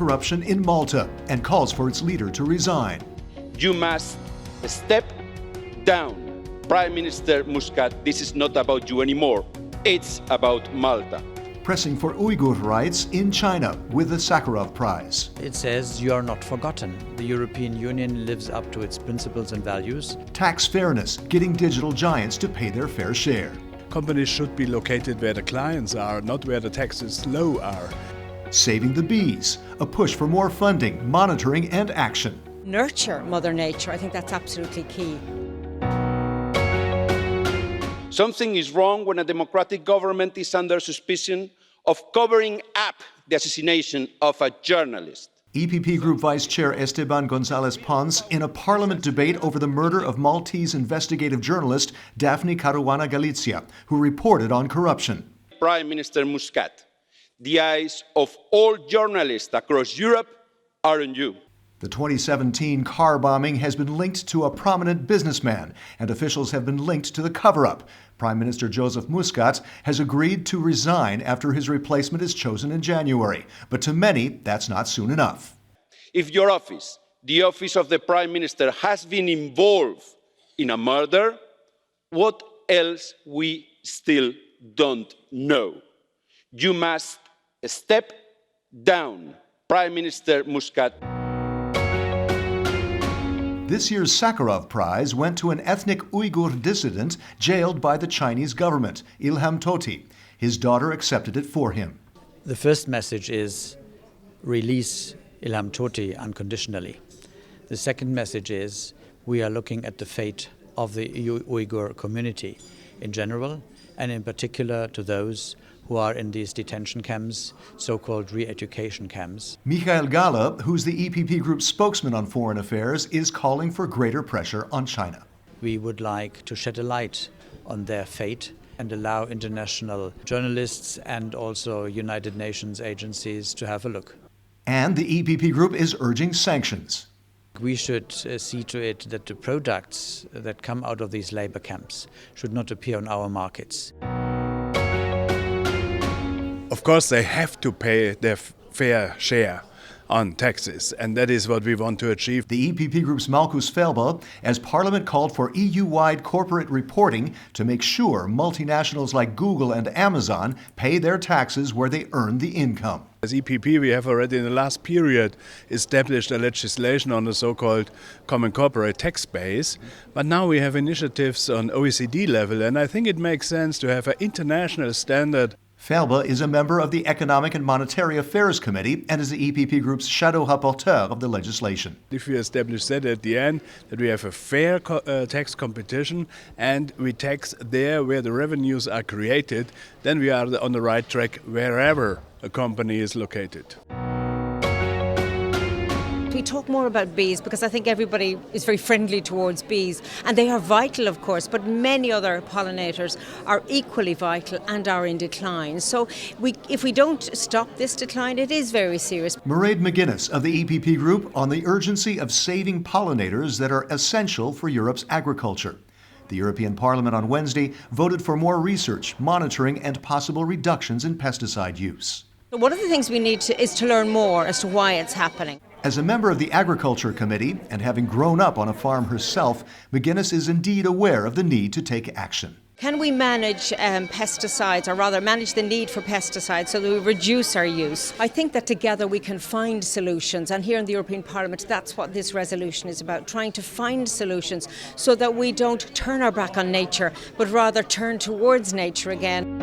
corruption in Malta and calls for its leader to resign. You must step down. Prime Minister Muscat, this is not about you anymore. It's about Malta. Pressing for Uyghur rights in China with the Sakharov Prize. It says you are not forgotten. The European Union lives up to its principles and values. Tax fairness, getting digital giants to pay their fair share. Companies should be located where the clients are, not where the taxes low are. Saving the bees, a push for more funding, monitoring and action. Nurture Mother Nature, I think that's absolutely key. Something is wrong when a democratic government is under suspicion of covering up the assassination of a journalist. EPP Group Vice Chair Esteban González Pons in a parliament debate over the murder of Maltese investigative journalist Daphne Caruana Galizia, who reported on corruption. Prime Minister Muscat, the eyes of all journalists across Europe are on you. The 2017 car bombing has been linked to a prominent businessman, and officials have been linked to the cover-up. Prime Minister Joseph Muscat has agreed to resign after his replacement is chosen in January. But to many, that's not soon enough. If your office, the office of the Prime Minister, has been involved in a murder, what else we still don't know? You must step down, Prime Minister Muscat. This year's Sakharov Prize went to an ethnic Uyghur dissident jailed by the Chinese government, Ilham Tohti. His daughter accepted it for him. The first message is release Ilham Tohti unconditionally. The second message is we are looking at the fate of the Uyghur community in general, and in particular to those who are in these detention camps, so-called re-education camps. Michael Gala, who's the EPP Group's spokesman on foreign affairs, is calling for greater pressure on China. We would like to shed a light on their fate and allow international journalists and also United Nations agencies to have a look. And the EPP Group is urging sanctions. We should see to it that the products that come out of these labor camps should not appear on our markets. Of course, they have to pay their fair share on taxes, and that is what we want to achieve. The EPP Group's Markus Felber, as Parliament called for EU-wide corporate reporting to make sure multinationals like Google and Amazon pay their taxes where they earn the income. As EPP, we have already in the last period established a legislation on the so-called common corporate tax base, but now we have initiatives on OECD level, and I think it makes sense to have an international standard. Felber is a member of the Economic and Monetary Affairs Committee and is the EPP Group's shadow rapporteur of the legislation. If we establish that at the end, that we have a fair tax competition and we tax there where the revenues are created, then we are on the right track wherever a company is located. We talk more about bees because I think everybody is very friendly towards bees, and they are vital, of course, but many other pollinators are equally vital and are in decline. So if we don't stop this decline, it is very serious. Mairead McGuinness of the EPP Group on the urgency of saving pollinators that are essential for Europe's agriculture. The European Parliament on Wednesday voted for more research, monitoring, and possible reductions in pesticide use. One of the things we need is to learn more as to why it's happening. As a member of the Agriculture Committee and having grown up on a farm herself, McGuinness is indeed aware of the need to take action. Can we manage pesticides, or rather manage the need for pesticides so that we reduce our use? I think that together we can find solutions, and here in the European Parliament that's what this resolution is about, trying to find solutions so that we don't turn our back on nature but rather turn towards nature again.